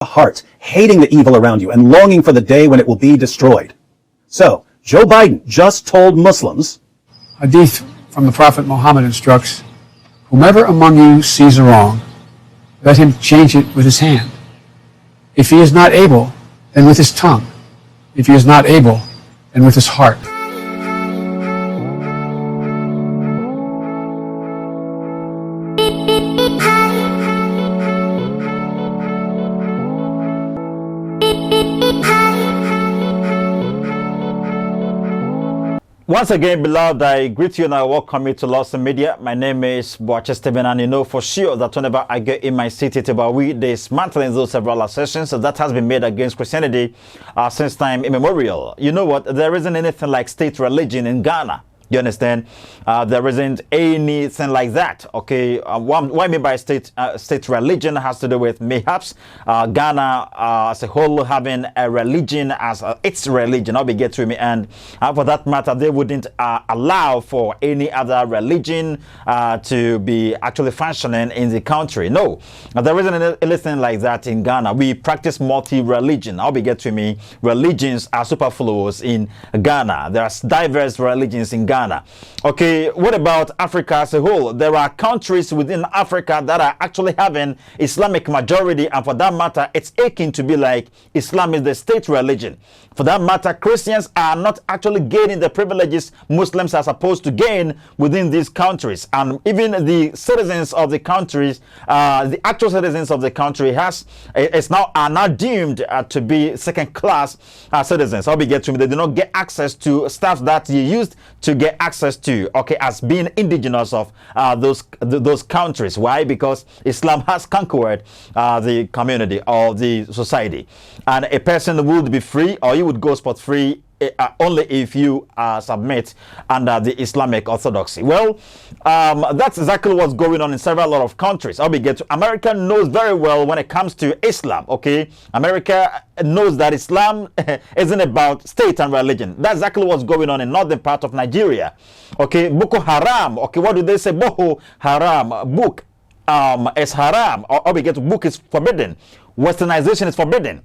heart, hating the evil around you and longing for the day when it will be destroyed. So, Joe Biden just told Muslims, Hadith from the Prophet Muhammad instructs, whomever among you sees a wrong, let him change it with his hand. If he is not able, then with his tongue. If he is not able, then with his heart. Once again, beloved, I greet you and I welcome you to Lost Media. My name is Boache Stephen, and you know for sure that whenever I get in my city to Bawi, dismantling those several assertions that has been made against Christianity since time immemorial. You know what? There isn't anything like state religion in Ghana. You understand? There isn't anything like that. Okay, what I mean by state religion has to do with perhaps Ghana as a whole having a religion as its religion. I'll be get to me, and for that matter, they wouldn't allow for any other religion to be actually functioning in the country. No, there isn't anything like that in Ghana. We practice multi-religion. I'll be get to me. Religions are superfluous in Ghana. There are diverse religions in Ghana. Okay, what about Africa as a whole? There are countries within Africa that are actually having Islamic majority, and for that matter, it's aching to be like Islam is the state religion. For that matter, Christians are not actually gaining the privileges Muslims are supposed to gain within these countries. And even the citizens of the countries, the actual citizens of the country are now deemed to be second-class citizens. I'll be get to me. They do not get access to stuff that you used to get access to, okay, as being indigenous of those countries. Why? Because Islam has conquered the community or the society, and a person would be free, or you would go spot free only if you submit under the Islamic orthodoxy. Well, that's exactly what's going on in several lot of countries. I'll be get to America knows very well when it comes to Islam. Okay, America knows that Islam isn't about state and religion. That's exactly what's going on in northern part of Nigeria. Okay, Boko Haram. Okay, what do they say? Boko Haram book is haram. Or we get to book is forbidden. Westernization is forbidden.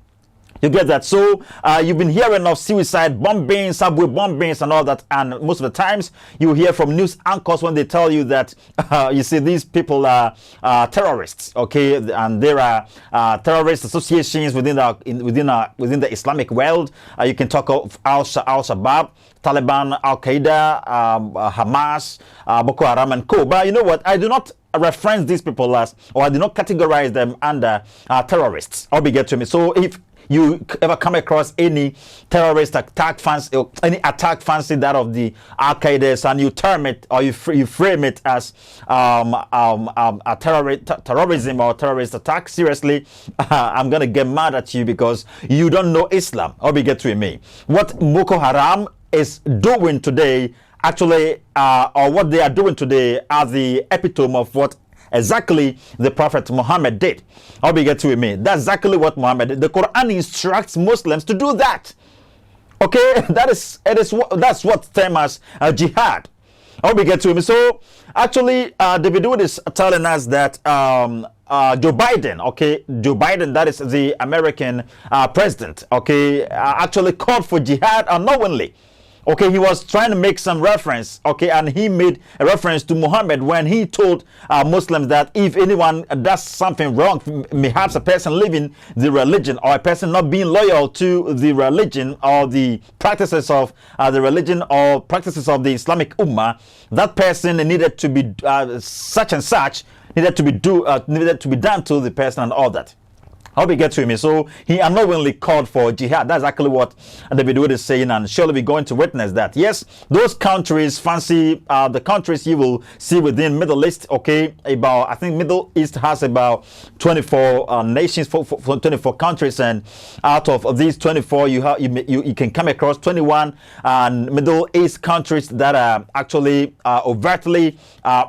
You get that? So you've been hearing of suicide bombings, subway bombings and all that, and most of the times you hear from news anchors when they tell you that you see these people are terrorists, okay, and there are terrorist associations within the Islamic world. You can talk of Al-Shabaab, Taliban, Al-Qaeda, Hamas, Boko Haram and co. But you know what? I do not reference these people as, or I do not categorize them under terrorists. I'll be get to me. So if you ever come across any terrorist attack fancy, or any attack fancy that of the Al-Qaeda, and you term it or you frame it as a terrorism or terrorist attack, seriously, I'm gonna get mad at you because you don't know Islam. I'll be get to me. What Boko Haram is doing today, actually, or what they are doing today, are the epitome of what exactly the Prophet Muhammad did. I'll be get to me. That's exactly what Muhammad did. The Quran instructs Muslims to do that. Okay, that's what termed as jihad. I'll be get to me. So actually, David Wood is telling us that Joe Biden, okay, Joe Biden, that is the American president, okay, actually called for jihad unknowingly. Okay, he was trying to make some reference, okay, and he made a reference to Muhammad when he told Muslims that if anyone does something wrong, perhaps a person leaving the religion or a person not being loyal to the religion or the practices of the religion or practices of the Islamic Ummah, that person needed to be such and such, needed to be done to the person and all that. How we get to him? So he unknowingly called for jihad. That's exactly what David Wood is saying, and surely we're going to witness that. Yes, those countries fancy the countries you will see within Middle East. Okay, about I think Middle East has about 24 nations, for 24 countries, and out of these 24, you can come across 21 Middle East countries that are actually overtly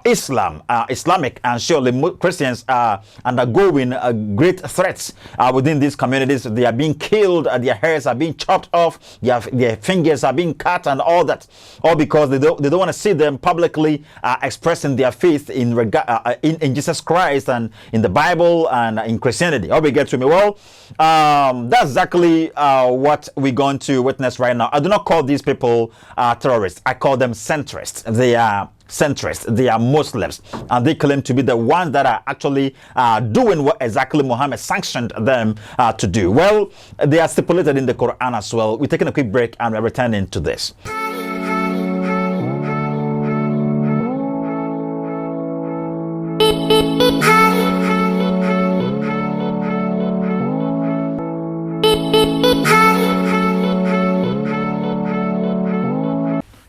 Islamic, and surely Christians are undergoing great threats within these communities. They are being killed, their hairs are being chopped off, their fingers are being cut, and all that, all because they don't want to see them publicly expressing their faith in Jesus Christ and in the Bible and in Christianity. How we get to me? Well, that's exactly what we're going to witness right now. I do not call these people terrorists. I call them centrists. They are centrists. They are Muslims, and they claim to be the ones that are actually doing what exactly Muhammad sanctioned them to do. Well, they are stipulated in the Quran as well. We're taking a quick break and we're returning to this.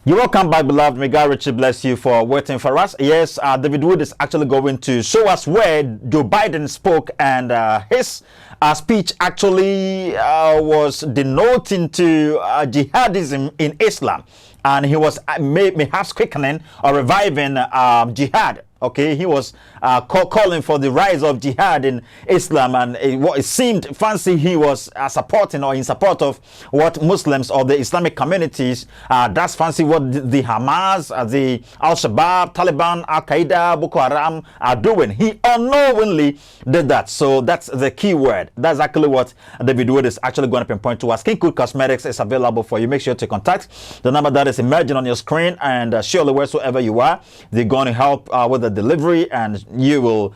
You're welcome back, beloved. May God richly bless you for waiting for us. Yes, David Wood is actually going to show us where Joe Biden spoke, and his speech actually was denoting to jihadism in Islam. And he was perhaps quickening or reviving jihad. Okay, he was calling for the rise of jihad in Islam, and it seemed fancy he was supporting or in support of what Muslims or the Islamic communities, that's fancy what the Hamas, the Al-Shabaab, Taliban, Al-Qaeda, Boko Haram are doing. He unknowingly did that. So that's the key word. That's exactly what David Wood is actually going to pinpoint to us. Skin Cool Cosmetics is available for you. Make sure to contact the number that is emerging on your screen, and surely wheresoever you are, they're going to help with the delivery, and you will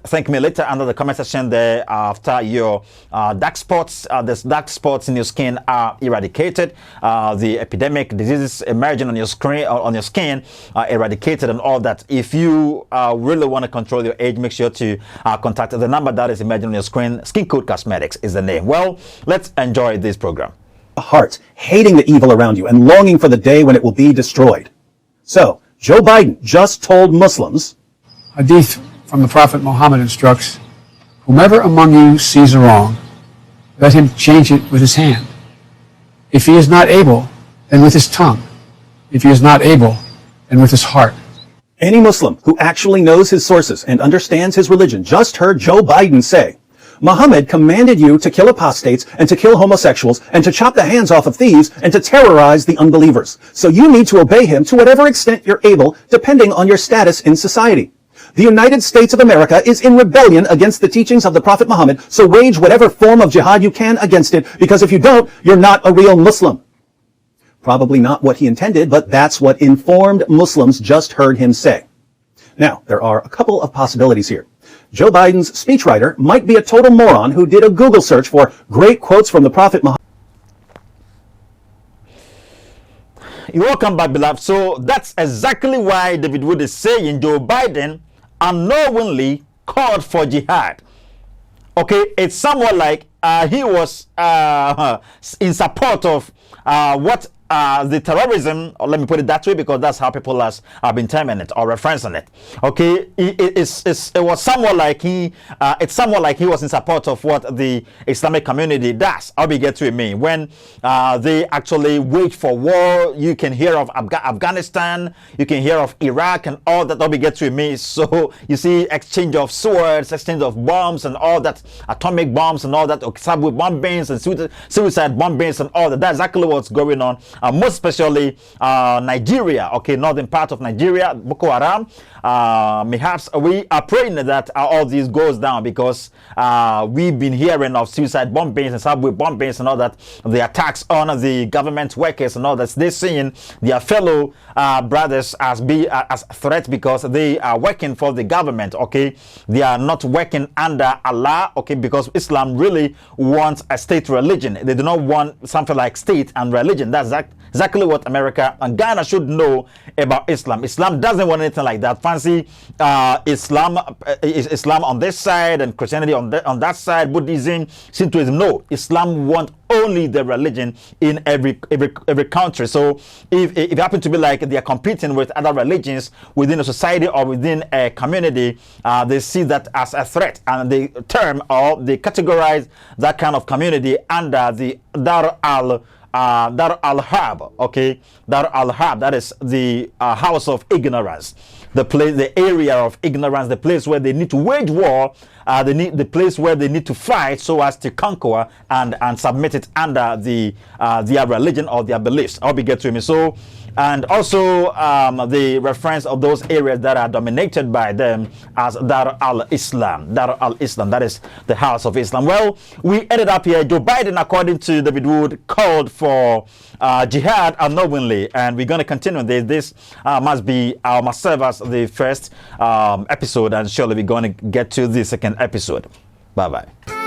thank me later under the comment section there after your dark spots, there's dark spots in your skin are eradicated, the epidemic diseases emerging on your screen on your skin are eradicated, and all that. If you really want to control your age, make sure to contact the number that is emerging on your screen. Skin Coat Cosmetics is the name. Well, let's enjoy this program. Heart, hating the evil around you and longing for the day when it will be destroyed. So, Joe Biden just told Muslims, Hadith from the Prophet Muhammad instructs, whomever among you sees a wrong, let him change it with his hand. If he is not able, then with his tongue. If he is not able, then with his heart. any Muslim who actually knows his sources and understands his religion just heard Joe Biden say, Muhammad commanded you to kill apostates and to kill homosexuals and to chop the hands off of thieves and to terrorize the unbelievers. So you need to obey him to whatever extent you're able, depending on your status in society. The United States of America is in rebellion against the teachings of the Prophet Muhammad, so wage whatever form of jihad you can against it, because if you don't, you're not a real Muslim. Probably not what he intended, but that's what informed Muslims just heard him say. Now, there are a couple of possibilities here. Joe Biden's speechwriter might be a total moron who did a Google search for great quotes from the Prophet Muhammad. You're welcome back, beloved. So that's exactly why David Wood is saying Joe Biden unknowingly called for jihad. Okay, it's somewhat like he was in support of what the terrorism, or let me put it that way, because that's how people have been terming it or referencing it. Okay, it was somewhat like it's somewhat like he was in support of what the Islamic community does. I'll be get to it mean when they actually wage for war. You can hear of Afghanistan, you can hear of Iraq and all that. I'll be get to it mean. So you see exchange of swords, exchange of bombs and all that, atomic bombs and all that, subway bombings and suicide bombings and all that. That's exactly what's going on. Most especially Nigeria, okay, northern part of Nigeria, Boko Haram. Perhaps we are praying that all this goes down, because we've been hearing of suicide bombings and subway bombings and all that, the attacks on the government workers and all that. They're seeing their fellow brothers as threats because they are working for the government. Okay, they are not working under Allah. Okay, because Islam really wants a state religion. They do not want something like state and religion. That's exactly what America and Ghana should know about Islam. Islam doesn't want anything like that. Fancy Islam on this side and Christianity on that side, Buddhism, Shintoism. No, Islam wants only the religion in every country. So if it happens to be like they are competing with other religions within a society or within a community, they see that as a threat, and they term or they categorize that kind of community under the Dar al Dar al-Harb, okay? Dar al-Harb, that is the house of ignorance, the place, the area of ignorance, the place where they need to wage war, the place where they need to fight so as to conquer and submit it under their religion or their beliefs. I'll be get to me. So, and also the reference of those areas that are dominated by them as Dar al-Islam. Dar al-Islam, that is the house of Islam. Well, we ended up here. Joe Biden, according to David Wood, called for jihad unknowingly, and we're going to continue this. This must serve as the first episode, and surely we're going to get to the second episode. Bye-bye.